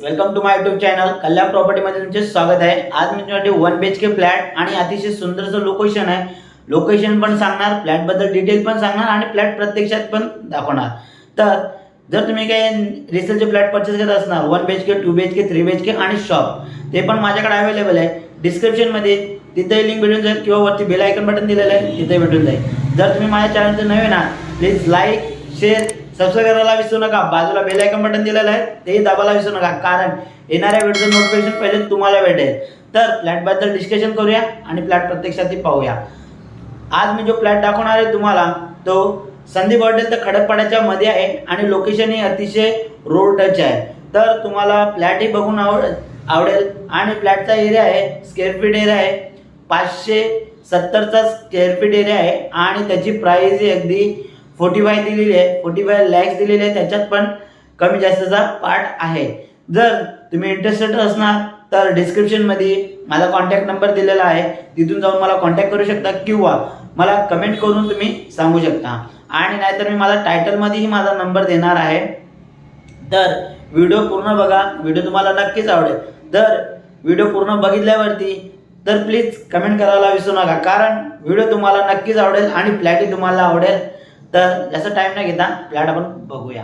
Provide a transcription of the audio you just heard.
Welcome to my YouTube channel Kalyan प्रॉपर्टीमध्ये तुमचे स्वागत आहे। आज मी तुमच्यासाठी 1 BHK फ्लॅट आणि अतिशय सुंदरसं लोकेशन आहे। लोकेशन पण सांगणार, फ्लॅट बद्दल डिटेल पण सांगणार आणि फ्लॅट प्रत्यक्षात पण दाखवणार। तर जर तुम्ही काही रिसेलचे फ्लॅट परचेस करत असणार 1 BHK 2 BHK 3 BHK आणि शॉप, ते पण माझ्याकडे अवेलेबल आहे। डिस्क्रिप्शन मध्ये तिथे लिंक भेटून जाईल किंवा वरती बेल आयकॉन बटन दिलेलं आहे तिथे भेटून जाईल। जर तुम्ही माझ्या चॅनलवर नवीन आहात प्लीज लाईक शेअर सबस्क्राइब करायला विसरू नका। बाजूला बेल आयकॉन बटन दिलेलं आहे तेही दाबायला विसरू नका, कारण येणाऱ्या व्हिडिओचं नोटिफिकेशन पहिले तुम्हाला भेटेल। तर फ्लॅट बद्दल डिस्कशन करूया आणि फ्लॅट प्रत्यक्षात पाहूया। आज मी जो फ्लॅट दाखवणार आहे तुम्हाला तो संदीप हॉटेल तर खडकपाड्याच्या मध्ये आहे आणि लोकेशन ही अतिशय रोड टच आहे। तर तुम्हाला फ्लॅट ही बघून आवडेल आणि फ्लॅटचा एरिया आहे स्क्वेअर फीट एरिया आहे 570चा स्क्वेअर फीट एरिया आहे आणि त्याची प्राइस ही अगदी 45 दिलेली आहे, 45 लॅक्स दिलेले आहे। त्याच्यात पण कमी जास्तचा पार्ट आहे। जर तुम्ही इंटरेस्टेड असणार तर डिस्क्रिप्शन मध्ये माझा कॉन्टॅक्ट नंबर दिलेला आहे, तिथून जाऊन मला कॉन्टॅक्ट करू शकता किंवा मला कमेंट करून तुम्ही सांगू शकता। आणि नाहीतर मी माझा टायटल मध्येही माझा नंबर देणार आहे। तर व्हिडिओ पूर्ण बघा, व्हिडिओ तुम्हाला नक्कीच आवडेल। तर व्हिडिओ पूर्ण बघितल्यावरती तर प्लीज कमेंट करायला विसरू नका, कारण व्हिडिओ तुम्हाला नक्कीच आवडेल आणि फ्लॅटही तुम्हाला आवडेल। तर जास्त टाइम न घेता फ्लॅट आपण बघूया।